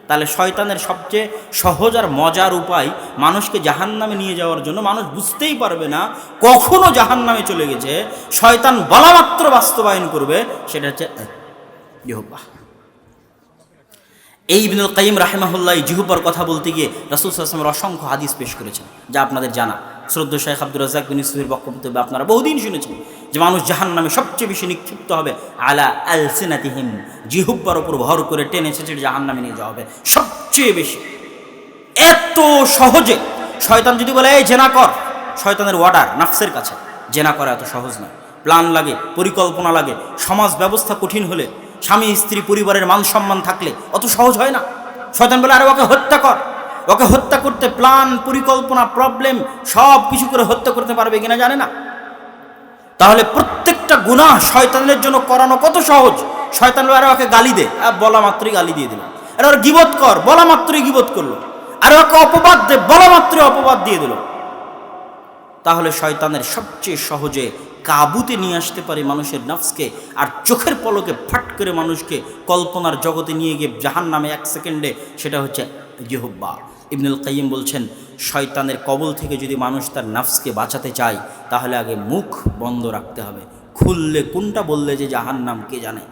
তাহলে শয়তানের সবচেয়ে সহজ আর মজার উপায় মানুষকে জাহান্নামে নিয়ে যাওয়ার জন্য, মানুষ বুঝতেই পারবে না কখনো জাহান্নামে চলে গেছে, শয়তান বলা মাত্র বাস্তবায়ন করবে, সেটা হচ্ছে জিহ্বা। এই ইবনুল কাইয়িম রাহিমাহুল্লাহ জিহ্বার কথা বলতে গিয়ে রাসূল সাল্লাল্লাহু আলাইহি ওয়াসাল্লাম অসংখ্য হাদিস পেশ করেছেন, যা আপনাদের জানা। শ্রদ্ধেয় শেখ আব্দুর রাজ্জাক বিন ইউসুফের বক্তব্য আপনারা বহুদিন শুনেছেন যে মানুষ জাহান্নামে সবচেয়ে বেশি নিক্ষিপ্ত হবে আলা আলসিনাতিহিম, জিহ্বার উপর ভর করে টেনে ছেঁচে জাহান্নামে নিয়ে যাওয়া হবে সবচেয়ে বেশি। এত সহজে শয়তান যদি বলে এই জেনা কর, শয়তানের অর্ডার নফসের কাছে, জেনা করা এত সহজ নয়। প্ল্যান লাগে, পরিকল্পনা লাগে, সমাজ ব্যবস্থা কঠিন হলে, স্বামী স্ত্রী পরিবারের মান সম্মান থাকলে অত সহজ হয় না। শয়তান বলে আরে ওকে হত্যা কর, ওকে হত্যা করতে প্ল্যান, পরিকল্পনা, প্রবলেম সব কিছু করে হত্যা করতে পারবে কিনা জানে না। তাহলে প্রত্যেকটা গুনাহ শয়তানের জন্য করানো কত সহজ। শয়তান বলে আরে ওকে গালি দে, বলা মাত্রই গালি দিয়ে দিল। আরে ওর গীবত কর, বলা মাত্রই গীবত করলো। আরে ওকে অপবাদ দে, বলা মাত্রই অপবাদ দিয়ে দিল। তাহলে শয়তানের সবচেয়ে সহজে কাবুতে নিয়ে আসতে পারে মানুষের নফসকে, আর চোখের পলকে ফাট করে মানুষকে কল্পনার জগতে নিয়ে গিয়ে জাহান্নামে 1 সেকেন্ডে, সেটা হচ্ছে জিহ্বা। ইবনুল কাইয়িম বলছেন শয়তানের কবল থেকে যদি মানুষ তার নফসকে বাঁচাতে চায় তাহলে আগে মুখ বন্ধ রাখতে হবে। খুললে কোনটা বললে যে জাহান্নাম কে জানে।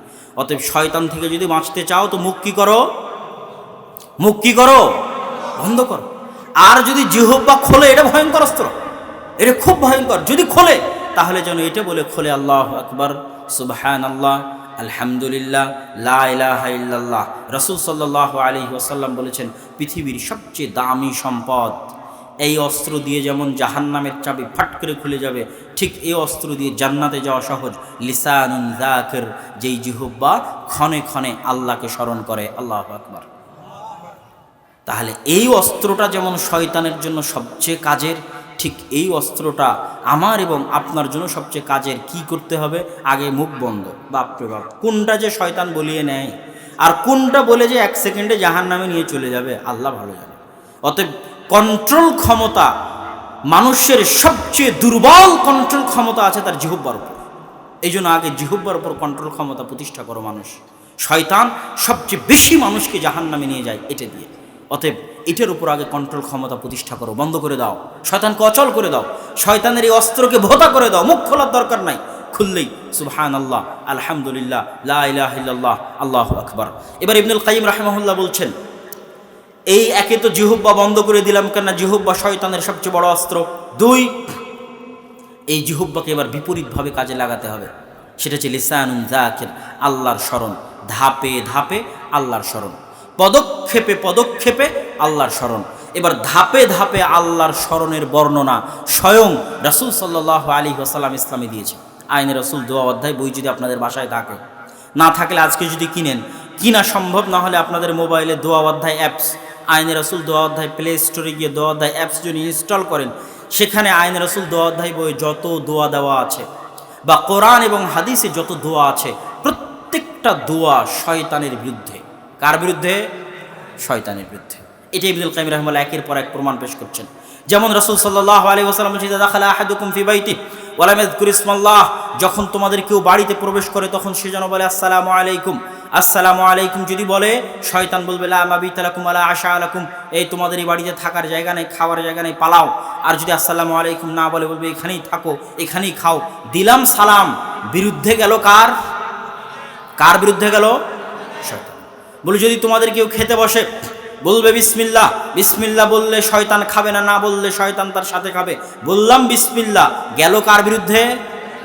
অতএব শয়তান থেকে যদি বাঁচতে চাও তো মুখ কি করো? মুখ কি করো? বন্ধ করো। আর যদি জিহ্বা খোলে, এটা ভয়ঙ্কর অস্ত্র, এটা খুব ভয়ঙ্কর। যদি খোলে তাহলে যেন এটা বলে খোলে আল্লাহু আকবার, সুবহানাল্লাহ, আলহামদুলিল্লাহ, লা ইলাহা ইল্লাল্লাহ। রাসূল সাল্লাল্লাহু আলাইহি ওয়াসাল্লাম বলেছেন পৃথিবীর সবচেয়ে দামি সম্পদ, এই অস্ত্র দিয়ে যেমন জাহান্নামের চাবি ফাট করে খুলে যাবে, ঠিক এই অস্ত্র দিয়ে জান্নাতে যাওয়া সহজ। লিসানুন যাকির, যেই জিহ্বা ক্ষণে ক্ষণে আল্লাহকে স্মরণ করে। আল্লাহু আকবার। তাহলে এই অস্ত্রটা যেমন শয়তানের জন্য সবচেয়ে কাজের, ঠিক এই অস্ত্রটা আমার এবং আপনার জন্য সবচেয়ে কাজের। কি করতে হবে? আগে মুখ বন্ধ। বাপরে বাপ, কোনটা যে শয়তান বলিয়ে নেয় আর কোনটা বলে যে 1 সেকেন্ডে জাহান্নামে নিয়ে চলে যাবে আল্লাহ ভালো জানে। অতএব কন্ট্রোল ক্ষমতা, মানুষের সবচেয়ে দুর্বল কন্ট্রোল ক্ষমতা আছে তার জিহ্বার উপর। এই জন্য আগে জিহ্বার উপর কন্ট্রোল ক্ষমতা প্রতিষ্ঠা করো মানুষ। শয়তান সবচেয়ে বেশি মানুষকে জাহান্নামে নিয়ে যায় এটা দিয়ে। অতএব এটার উপর আগে কন্ট্রোল ক্ষমতা প্রতিষ্ঠা করো, বন্ধ করে দাও, শয়তানকে অচল করে দাও, শয়তানের এই অস্ত্রকে ভোতা করে দাও। মুখ খোলার দরকার নাই, খুললেই সুবহানাল্লাহ, আলহামদুলিল্লাহ, লা ইলাহা ইল্লাল্লাহ, আল্লাহু আকবার। এবার ইবনুল কাইয়িম রাহিমাহুল্লাহ বলছেন, এই একে তো জিহ্বা বন্ধ করে দিলাম, কেননা জিহ্বা শয়তানের সবচেয়ে বড় অস্ত্র। দুই, এই জিহ্বাকে এবার বিপরীতভাবে কাজে লাগাতে হবে। সেটা হচ্ছে লিসানুন যাকির, আল্লাহর স্মরণ, ধাপে ধাপে আল্লাহর স্মরণ, পদক্ষেপে পদক্ষেপে আল্লাহর স্মরণ। এবার ধাপে ধাপে আল্লাহর স্মরণের বর্ণনা স্বয়ং রাসূল সাল্লাল্লাহু আলাইহি ওয়াসাল্লাম ইসলামে দিয়েছে। আইনে রাসূল দোয়া অধ্যায় বই যদি আপনাদের বাসায় থাকে, না থাকলে আজকে যদি কিনেন, কিনা সম্ভব না হলে আপনাদের মোবাইলে দোয়া অধ্যায় অ্যাপস, আইনে রাসূল দোয়া অধ্যায় প্লে স্টোরে গিয়ে দোয়া অধ্যায় অ্যাপস যদি ইনস্টল করেন, সেখানে আইনে রাসূল দোয়া অধ্যায় বই যত দোয়া দেওয়া আছে বা কোরআন এবং হাদিসে যত দোয়া আছে, প্রত্যেকটা দোয়া শয়তানের বিরুদ্ধে। কার বিরুদ্ধে? শয়তানের বিরুদ্ধে। এটা ইবনুল কাইয়িম রাহিমাহুল্লাহ একের পর এক প্রমাণ পেশ করছেন। যেমন রাসূল সাল্লাল্লাহু আলাইহি ওয়াসাল্লাম বলেছেন, ইযা দাখালা আহাদুকুম ফি বাইতিহি ওয়া লাম ইয়াযকুর ইসমাল্লাহ, যখন তোমাদের কেউ বাড়িতে প্রবেশ করে তখন সে যেন বলে আসসালামু আলাইকুম। আসসালামু আলাইকুম যদি বলে, শয়তান বলবে লা মাবিতা লাকুম ওয়া লা আশা লাকুম, এই তোমাদের এই বাড়িতে থাকার জায়গা নেই, খাওয়ার জায়গা নেই, পালাও। আর যদি আসসালামু আলাইকুম না বলে, বলবে এখানেই থাকো, এখানেই খাও। দিলাম সালাম, বিরুদ্ধে গেল কার? কার বিরুদ্ধে গেল? শয়তান। বলে যদি তোমাদের কেউ খেতে বসে, বলবে বিসমিল্লাহ, বিসমিল্লাহ বললে শয়তান খাবে না, না বললে শয়তান তার সাথে খাবে। বললাম বিসমিল্লাহ, গেল কার বিরুদ্ধে?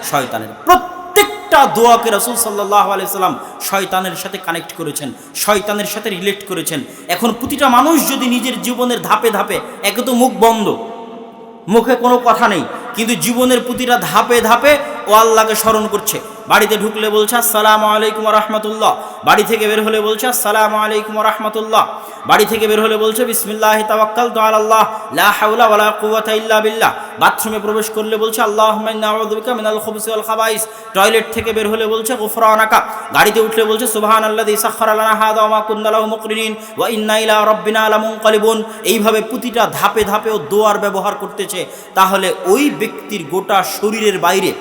শয়তানের। প্রত্যেকটা দোয়াকে রাসূল সাল্লাল্লাহু আলাইহি সাল্লাম শয়তানের সাথে কানেক্ট করেছেন, শয়তানের সাথে রিলেট করেছেন। এখন প্রতিটা মানুষ যদি নিজের জীবনের ধাপে ধাপে, একে তো মুখ বন্ধ, মুখে কোনো কথা নেই, কিন্তু জীবনের প্রতিটা ধাপে ধাপে ও আল্লাহকে স্মরণ করছে। বাড়িতে ঢুকলে বলছে আসসালামু আলাইকুম ওয়া রাহমাতুল্লাহ, বাড়ি থেকে বের হলে বলছে আসসালামু আলাইকুম ওয়া রাহমাতুল্লাহ, বাড়ি থেকে বের হলে বলছে বিসমিল্লাহি তাওয়াক্কালতু আলাল্লাহ লা হাওলা ওয়ালা কুওয়াতা ইল্লা বিল্লাহ, বাথরুমে প্রবেশ করলে বলছে আল্লাহুম্মা ইন্না আউযু বিকা মিনাল খুবুসি ওয়াল খাবাইস, টয়লেট থেকে বের হলে বলছে গুফরানাকা, গাড়িতে উঠলে বলছে সুবহানাল্লাযী সাখখারা লানা হাযা ওয়া মা কুন্না লাহু মুকরিনিন ওয়া ইন্না ইলা রাব্বিনা লামুনকালিবুন। এইভাবে প্রতিটা ধাপে ধাপে ও দোয়ার ব্যবহার করতেছে। তাহলে ওই ব্যক্তির গোটা শরীরের বাইরে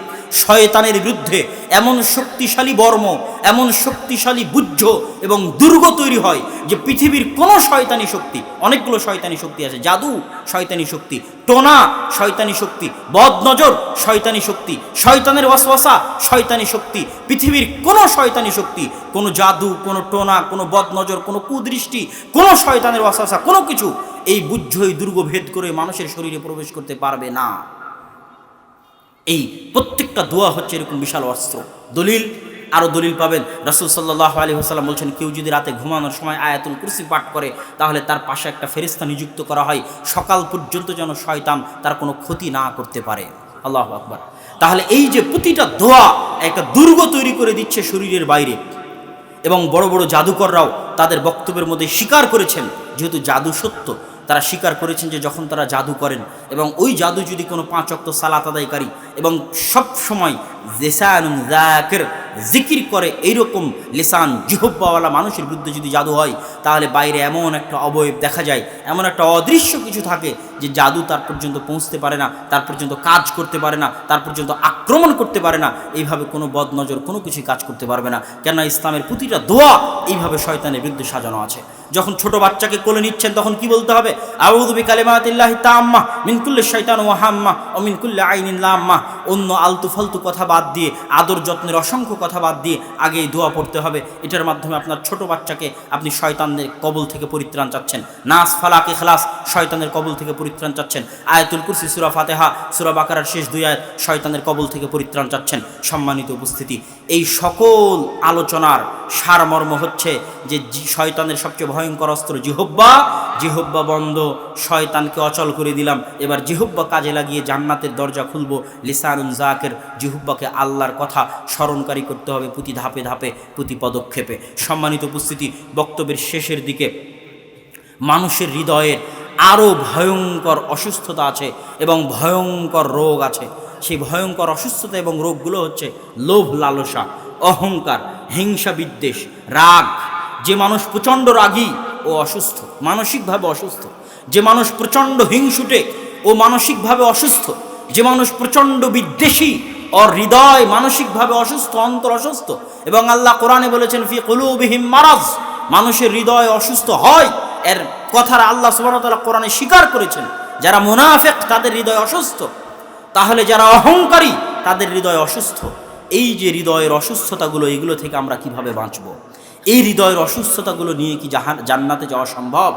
শয়তানের বিরুদ্ধে এমন শক্তিশালী বর্ম, এমন শক্তিশালী বুদ্ধ এবং দুর্গ তৈরি হয় যে পৃথিবীর কোনো শয়তানি শক্তি, অনেকগুলো শয়তানি শক্তি আছে, জাদু শয়তানি শক্তি, টোনা শয়তানি শক্তি, বদনজর শয়তানি শক্তি, শয়তানের ওয়াসওয়াসা শয়তানি শক্তি, পৃথিবীর কোনো শয়তানি শক্তি, কোনো জাদু, কোনো টোনা, কোনো বদনজর, কোনো কুদৃষ্টি, কোনো শয়তানের ওয়াসওয়াসা, কোনো কিছু এই বুদ্ধ, এই দুর্গ ভেদ করে মানুষের শরীরে প্রবেশ করতে পারবে না। এই প্রত্যেকটা দোয়া হচ্ছে এরকম বিশাল অস্ত্র। দলিল, আরও দলিল পাবেন। রাসূল সাল্লাল্লাহু আলাইহি ওয়াসাল্লাম বলছেন, কেউ যদি রাতে ঘুমানোর সময় আয়াতুল কুরসি পাঠ করে, তাহলে তার পাশে একটা ফেরেশতা নিযুক্ত করা হয়, সকাল পর্যন্ত যেন শয়তান তার কোনো ক্ষতি না করতে পারে। আল্লাহু আকবার। তাহলে এই যে প্রতিটা দোয়া একটা দুর্গ তৈরি করে দিচ্ছে শরীরের বাইরে। এবং বড় বড় জাদুকররাও তাদের বক্তব্যের মধ্যে স্বীকার করেছেন, যেহেতু জাদু সত্য, তারা স্বীকার করেছেন যে যখন তারা জাদু করেন এবং ওই জাদু যদি কোনো 5 ওয়াক্ত সালাত আদায়কারী এবং সব সময় লিসানুন যাকির জিকির করে, এইরকম লিসান জিহ্বাওয়ালা মানুষের বিরুদ্ধে যদি জাদু হয়, তাহলে বাইরে এমন একটা অবয়ব দেখা যায়, এমন একটা অদৃশ্য কিছু থাকে যে জাদু তার পর্যন্ত পৌঁছতে পারে না, তার পর্যন্ত কাজ করতে পারে না, তার পর্যন্ত আক্রমণ করতে পারে না। এইভাবে কোনো বদনজর কোনো কিছুই কাজ করতে পারবে না। কেননা ইসলামের প্রতিটা দোয়া এইভাবে শয়তানের বিরুদ্ধে সাজানো আছে। যখন ছোট বাচ্চাকে কোলে নিচ্ছেন তখন কি বলতে হবে? আউযু বিকালিমাতিল্লাহি তাম্মা মিন কুল্লি শাইতান ওয়া হাম্মা ওয়া মিন কুল্লি আইনিন লাম্মা। অন্য আলতু ফালতু কথা বাদ দিয়ে, আদর যত্নের অসংখ্য কথা বাদ দিয়ে আগে এই দোয়া পড়তে হবে। এটার মাধ্যমে আপনার ছোট বাচ্চাকে আপনি শয়তানের কবল থেকে পরিত্রাণ চাচ্ছেন। নাস, ফালাক, ইখলাস শয়তানের কবল থেকে পরিত্রাণ চাচ্ছেন। আয়াতুল কুরসি, সূরা ফাতিহা, সূরা বাকারার শেষ 2 আয়াত শয়তানের কবল থেকে পরিত্রাণ চাচ্ছেন। সম্মানিত উপস্থিতি, এই সকল আলোচনার সারমর্ম হচ্ছে যে শয়তানের সবচেয়ে ভয়ঙ্কর অস্ত্র জিহ্বা। জিহ্বা বন্ধ, শয়তানকে অচল করে দিলাম। এবার জিহ্বা কাজে লাগিয়ে জান্নাতের দরজা খুলব। লিসানুন যাকির, জিহ্বাকে আল্লাহর কথা স্মরণকারী করতে হবে প্রতি ধাপে ধাপে, প্রতি পদক্ষেপে। সম্মানিত উপস্থিতি, বক্তব্যের শেষের দিকে মানুষের হৃদয়ের আরও ভয়ঙ্কর অসুস্থতা আছে এবং ভয়ঙ্কর রোগ আছে। সেই ভয়ঙ্কর অসুস্থতা এবং রোগগুলো হচ্ছে লোভ, লালসা, অহংকার, হিংসা, বিদ্বেষ, রাগ। যে মানুষ প্রচণ্ড রাগী ও অসুস্থ, মানসিকভাবে অসুস্থ, যে মানুষ প্রচণ্ড হিংসুটে ও মানসিকভাবে অসুস্থ, যে মানুষ প্রচণ্ড বিদ্বেষী, ওর হৃদয় মানসিকভাবে অসুস্থ, অন্তর অসুস্থ, এবং আল্লাহ কোরআনে বলেছেন ফি কুলুবিহিম মারাজ, মানুষের হৃদয় অসুস্থ হয়, এর কথাটা আল্লাহ সুবহানাহু ওয়া তাআলা কোরআনে স্বীকার করেছেন। যারা মুনাফিক তাদের হৃদয় অসুস্থ, তাহলে যারা অহংকারী তাদের হৃদয় অসুস্থ। এই যে হৃদয়ের অসুস্থতাগুলো, এগুলো থেকে আমরা কিভাবে বাঁচব? এই হৃদয়ের অসুস্থতাগুলো নিয়ে কি জান্নাতে যাওয়া সম্ভব?